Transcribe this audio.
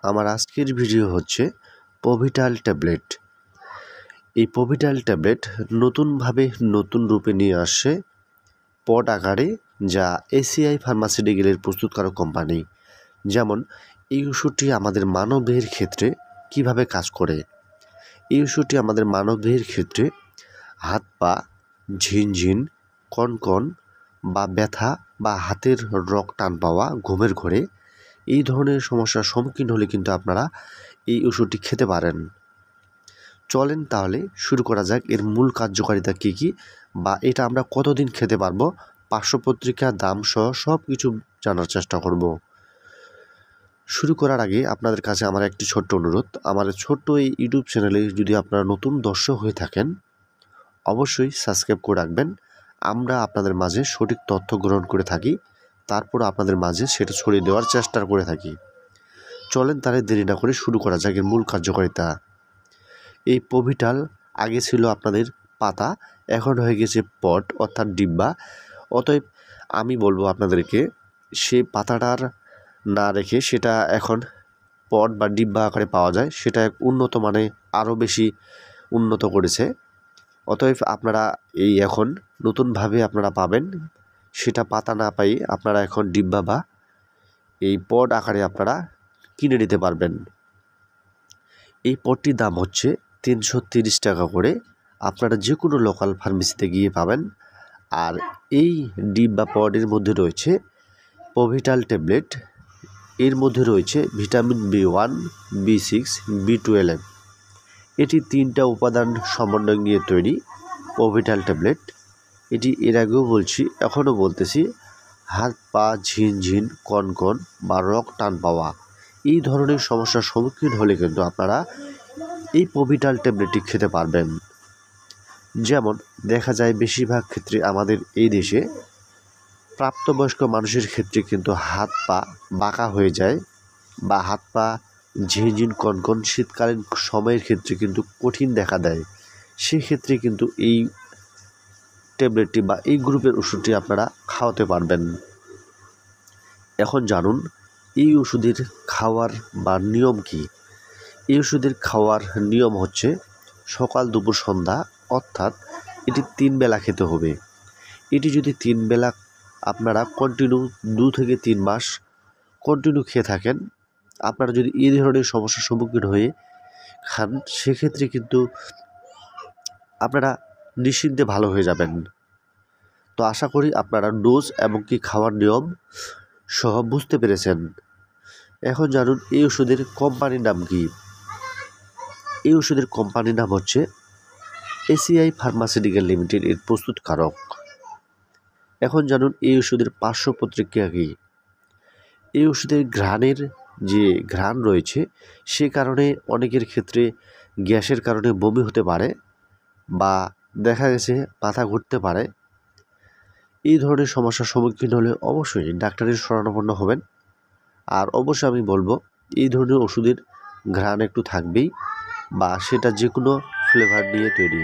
আমার আজকের ভিডিও হচ্ছে পভিটাল ট্যাবলেট। এই পভিটাল ট্যাবলেট নতুনভাবে নতুন রূপে নিয়ে আসছে পড আকারে, যা এসিআই ফার্মাসিউটিক্যালের প্রস্তুতকারক কোম্পানি। যেমন এই ওষুধটি আমাদের মানবদেহের ক্ষেত্রে কিভাবে কাজ করে। এই ওষুধটি আমাদের মানবদেহের ক্ষেত্রে হাত পা ঝিনঝিন, কনকন বা ব্যথা বা হাতের রক টান পাওয়া, ঘুমের ঘোরে, এই ধরনের সমস্যার সম্মুখীন হলে কিন্তু আপনারা এই ওষুধটি খেতে পারেন। চলেন তাহলে শুরু করা যাক এর মূল কার্যকারিতা কী কী, বা এটা আমরা কতদিন খেতে পারবো, পার্শ্বপত্রিকা, দাম সহ সব কিছু জানার চেষ্টা করব। শুরু করার আগে আপনাদের কাছে আমার একটি ছোট্ট অনুরোধ, আমার ছোট্ট এই ইউটিউব চ্যানেলে যদি আপনারা নতুন দর্শক হয়ে থাকেন অবশ্যই সাবস্ক্রাইব করে রাখবেন। আমরা আপনাদের মাঝে সঠিক তথ্য গ্রহণ করে থাকি, তারপর আপনাদের মাঝে সেটা ছড়িয়ে দেওয়ার চেষ্টা করে থাকি। চলেন তাহলে দেরি না করে শুরু করা যাক এর মূল কার্যকারিতা। এই পভিটাল আগে ছিল আপনাদের পাতা, এখন হয়ে গেছে পট অর্থাৎ ডিব্বা। অতএব আমি বলবো আপনাদেরকে সেই পাতাটার না রেখে সেটা এখন পট বা ডিব্বা আকারে পাওয়া যায়, সেটা এক উন্নত মানে আরও বেশি উন্নত করেছে। অতএব আপনারা এই এখন নতুনভাবে আপনারা পাবেন, সেটা পাতা না পাই আপনারা এখন ডিব্বা বা এই পড আকারে আপনারা কিনে নিতে পারবেন। এই পডটির দাম হচ্ছে 330 টাকা করে, আপনারা যে কোনো লোকাল ফার্মেসিতে গিয়ে পাবেন। আর এই ডিব্বা পডের মধ্যে রয়েছে পভিটাল ট্যাবলেট, এর মধ্যে রয়েছে ভিটামিন B1, B6, B12। এটি 3টা উপাদান সমন্বয় নিয়ে তৈরি পভিটাল ট্যাবলেট। এটি এর আগেও বলছি, এখনও বলতেছি, হাত পা ঝিনঝিন, কনকন বা রক টান পাওয়া, এই ধরনের সমস্যার সম্মুখীন হলে কিন্তু আপনারা এই পভিটাল ট্যাবলেটটি খেতে পারবেন। যেমন দেখা যায় বেশিরভাগ ক্ষেত্রে আমাদের এই দেশে প্রাপ্তবয়স্ক মানুষের ক্ষেত্রে কিন্তু হাত পা বাঁকা হয়ে যায় বা হাত পা ঝিনঝিন, কনকন শীতকালীন সময়ের ক্ষেত্রে কিন্তু কঠিন দেখা দেয়। সেক্ষেত্রে কিন্তু এই ট্যাবলেটটি বা এই গ্রুপের ওষুধটি আপনারা খাওয়াতে পারবেন। এখন জানুন এই ওষুধের খাওয়ার বা নিয়ম কী। এই ওষুধের খাওয়ার নিয়ম হচ্ছে সকাল, দুপুর, সন্ধ্যা, অর্থাৎ এটি 3 বেলা খেতে হবে। এটি যদি 3 বেলা আপনারা কন্টিনিউ 2 থেকে 3 মাস কন্টিনিউ খেয়ে থাকেন, আপনারা যদি এই ধরনের সমস্যার সম্মুখীন হয়ে খান, সেক্ষেত্রে কিন্তু আপনারা নিশ্চিন্তে ভালো হয়ে যাবেন। তো আশা করি আপনারা ডোজ এবং কি খাওয়ার নিয়ম সহ বুঝতে পেরেছেন। এখন জানুন এই ওষুধের কোম্পানির নাম কি। এই ওষুধের কোম্পানির নাম হচ্ছে এসিআই ফার্মাসিউটিক্যাল লিমিটেড, এর প্রস্তুতকারক। এখন জানুন এই ওষুধের পার্শ্বপ্রতিক্রিয়া কী। এই ওষুধের ঘ্রাণের যে ঘ্রাণ রয়েছে, সে কারণে অনেকের ক্ষেত্রে গ্যাসের কারণে বমি হতে পারে বা দেখা গেছে মাথা ঘুরতে পারে। এই ধরনের সমস্যার সম্মুখীন হলে অবশ্যই ডাক্তারের শরণাপন্ন হবেন। আর অবশ্যই আমি বলবো এই ধরনের ওষুধের ঘ্রাণ একটু থাকবেই, বা সেটা যে কোনো ফ্লেভার নিয়ে তৈরি।